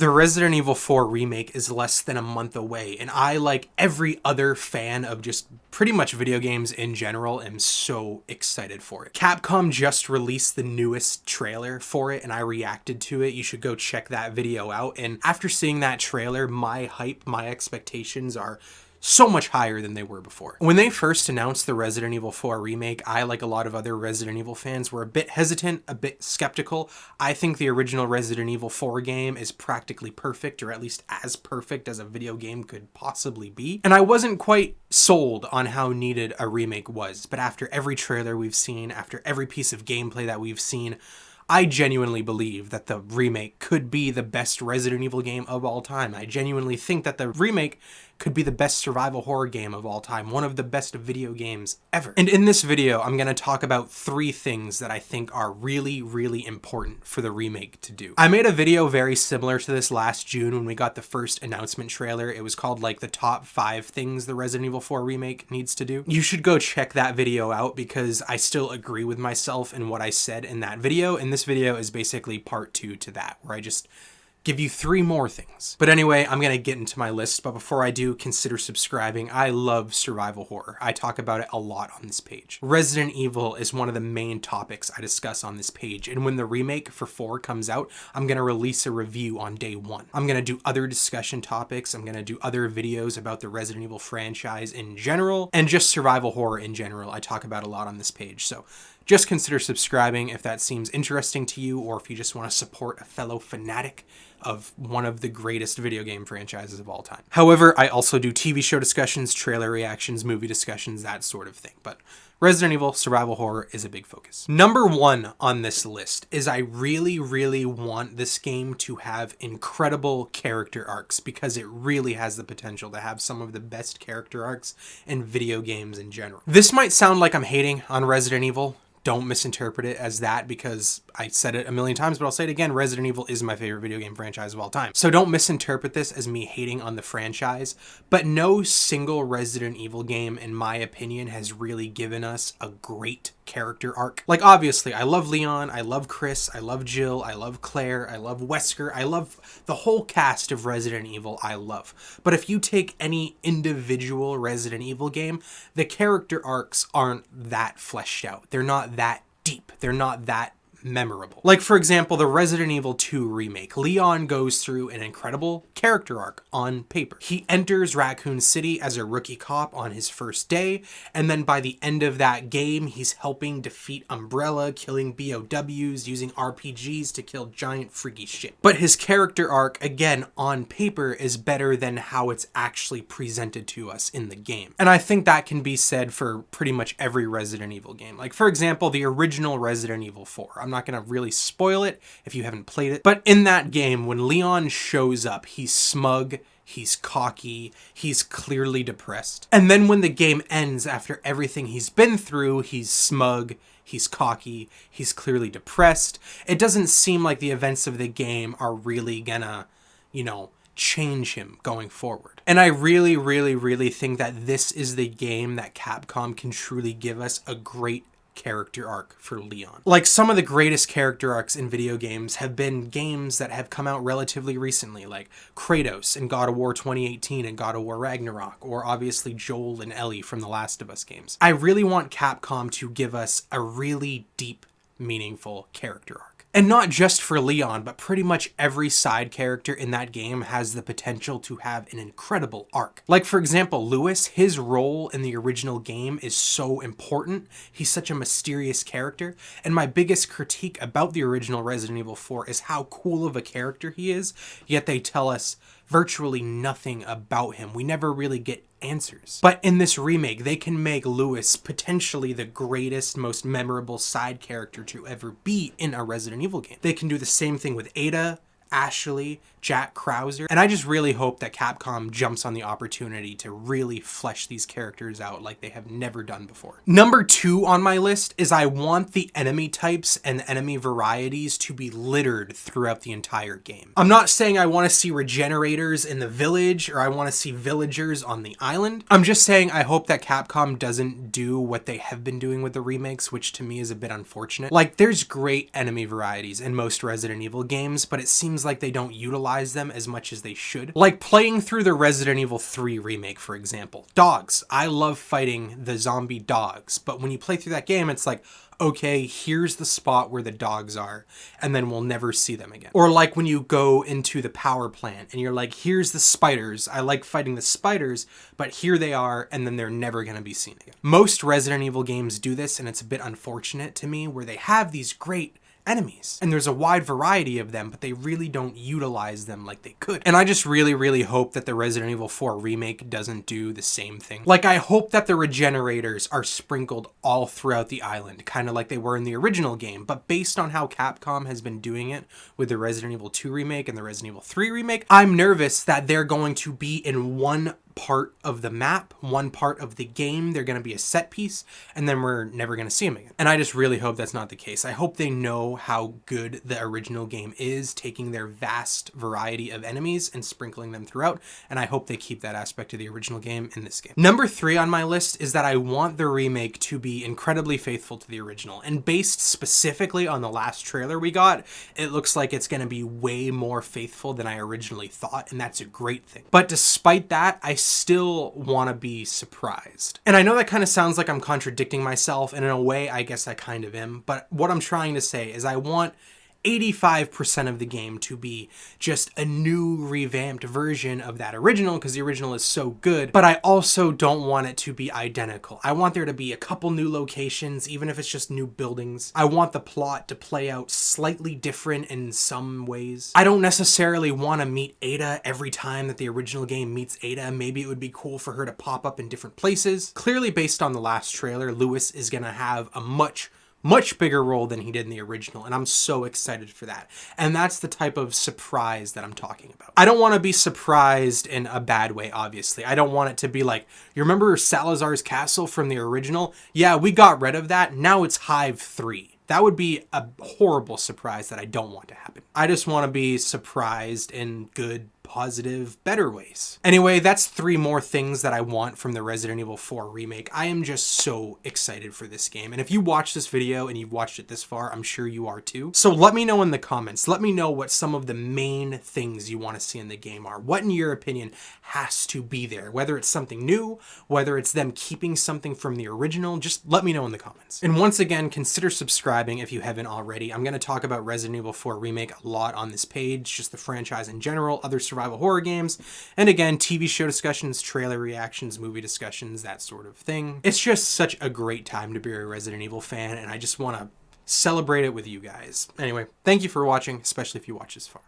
The Resident Evil 4 remake is less than a month away, and I, like every other fan of just pretty much video games in general, am so excited for it. Capcom just released the newest trailer for it, and I reacted to it. You should go check that video out, and after seeing that trailer, my hype, my expectations are so much higher than they were before. When they first announced the Resident Evil 4 remake, I, like a lot of other Resident Evil fans, were a bit hesitant, a bit skeptical. I think the original Resident Evil 4 game is practically perfect, or at least as perfect as a video game could possibly be. And I wasn't quite sold on how needed a remake was, but after every trailer we've seen, after every piece of gameplay that we've seen, I genuinely believe that the remake could be the best Resident Evil game of all time. I genuinely think that the remake could be the best survival horror game of all time, one of the best video games ever. And in this video, I'm going to talk about 3 things that I think are really, really important for the remake to do. I made a video very similar to this last June when we got the first announcement trailer. It was called like the top 5 things the Resident Evil 4 remake needs to do. You should go check that video out because I still agree with myself in what I said in that video, and this video is basically part 2 to that, where I just give you 3 more things. But anyway, I'm going to get into my list, but before I do, consider subscribing. I love survival horror. I talk about it a lot on this page. Resident Evil is one of the main topics I discuss on this page, and when the remake for 4 comes out, I'm going to release a review on day 1. I'm going to do other discussion topics, I'm going to do other videos about the Resident Evil franchise in general, and just survival horror in general. I talk about a lot on this page, so just consider subscribing if that seems interesting to you, or if you just want to support a fellow fanatic of one of the greatest video game franchises of all time. However, I also do TV show discussions, trailer reactions, movie discussions, that sort of thing. But Resident Evil survival horror is a big focus. Number 1 on this list is I really, really want this game to have incredible character arcs, because it really has the potential to have some of the best character arcs in video games in general. This might sound like I'm hating on Resident Evil. Don't misinterpret it as that, because I said it a million times, but I'll say it again. Resident Evil is my favorite video game franchise of all time. So don't misinterpret this as me hating on the franchise, but no single Resident Evil game, in my opinion, has really given us a great character arc. Like, obviously, I love Leon, I love Chris, I love Jill, I love Claire, I love Wesker, I love the whole cast of Resident Evil, I love. But if you take any individual Resident Evil game, the character arcs aren't that fleshed out. They're not that deep. They're not that memorable. Like, for example, the Resident Evil 2 remake. Leon goes through an incredible character arc on paper. He enters Raccoon City as a rookie cop on his first day, and then by the end of that game, he's helping defeat Umbrella, killing BOWs, using RPGs to kill giant freaky shit. But his character arc, again, on paper, is better than how it's actually presented to us in the game. And I think that can be said for pretty much every Resident Evil game. Like, for example, the original Resident Evil 4. I'm not going to really spoil it if you haven't played it, but in that game, when Leon shows up, he's smug, he's cocky, he's clearly depressed. And then when the game ends, after everything he's been through, he's smug, he's cocky, he's clearly depressed. It doesn't seem like the events of the game are really gonna, change him going forward. And I really, really, really think that this is the game that Capcom can truly give us a great character arc for Leon. Like, some of the greatest character arcs in video games have been games that have come out relatively recently, like Kratos in God of War 2018 and God of War Ragnarok, or obviously Joel and Ellie from the Last of Us games. I really want Capcom to give us a really deep, meaningful character arc. And not just for Leon, but pretty much every side character in that game has the potential to have an incredible arc. Like, for example, Lewis, his role in the original game is so important. He's such a mysterious character. And my biggest critique about the original Resident Evil 4 is how cool of a character he is, yet they tell us virtually nothing about him. We never really get answers. But in this remake, they can make Lewis potentially the greatest, most memorable side character to ever be in a Resident Evil game. They can do the same thing with Ada, Ashley, Jack Krauser, and I just really hope that Capcom jumps on the opportunity to really flesh these characters out like they have never done before. Number 2 on my list is I want the enemy types and enemy varieties to be littered throughout the entire game. I'm not saying I want to see regenerators in the village or I want to see villagers on the island. I'm just saying I hope that Capcom doesn't do what they have been doing with the remakes, which to me is a bit unfortunate. Like, there's great enemy varieties in most Resident Evil games, but it seems seems like they don't utilize them as much as they should. Like playing through the Resident Evil 3 remake, for example. Dogs. I love fighting the zombie dogs, but when you play through that game, it's like, okay, here's the spot where the dogs are, and then we'll never see them again. Or like when you go into the power plant and you're like, here's the spiders. I like fighting the spiders, but here they are, and then they're never going to be seen again. Most Resident Evil games do this, and it's a bit unfortunate to me, where they have these great enemies and there's a wide variety of them, but they really don't utilize them like they could. And I just really hope that the Resident Evil 4 remake doesn't do the same thing. Like, I hope that the regenerators are sprinkled all throughout the island, kind of like they were in the original game, but based on how Capcom has been doing it with the Resident Evil 2 remake and the Resident Evil 3 remake, I'm nervous that they're going to be in one part of the map, one part of the game. They're going to be a set piece, and then we're never going to see them again. And I just really hope that's not the case. I hope they know how good the original game is, taking their vast variety of enemies and sprinkling them throughout, and I hope they keep that aspect of the original game in this game. Number 3 on my list is that I want the remake to be incredibly faithful to the original, and based specifically on the last trailer we got, it looks like it's going to be way more faithful than I originally thought, and that's a great thing. But despite that, I still want to be surprised. And I know that kind of sounds like I'm contradicting myself, and in a way, I guess I kind of am, but what I'm trying to say is I want 85% of the game to be just a new revamped version of that original, because the original is so good, but I also don't want it to be identical. I want there to be a couple new locations, even if it's just new buildings. I want the plot to play out slightly different in some ways. I don't necessarily want to meet Ada every time that the original game meets Ada. Maybe it would be cool for her to pop up in different places. Clearly, based on the last trailer, Lewis is going to have a much bigger role than he did in the original, and I'm so excited for that. And that's the type of surprise that I'm talking about. I don't want to be surprised in a bad way, obviously. I don't want it to be like, you remember Salazar's castle from the original? Yeah, we got rid of that. Now it's Hive 3. That would be a horrible surprise that I don't want to happen. I just want to be surprised in good, positive, better ways. Anyway, that's 3 more things that I want from the Resident Evil 4 remake. I am just so excited for this game. And if you watch this video and you've watched it this far, I'm sure you are too. So let me know in the comments. Let me know what some of the main things you want to see in the game are. What, in your opinion, has to be there? Whether it's something new, whether it's them keeping something from the original, just let me know in the comments. And once again, consider subscribing if you haven't already. I'm going to talk about Resident Evil 4 Remake a lot on this page, just the franchise in general, other survival horror games, and again, TV show discussions, trailer reactions, movie discussions, that sort of thing. It's just such a great time to be a Resident Evil fan, and I just want to celebrate it with you guys. Anyway, thank you for watching, especially if you watch this far.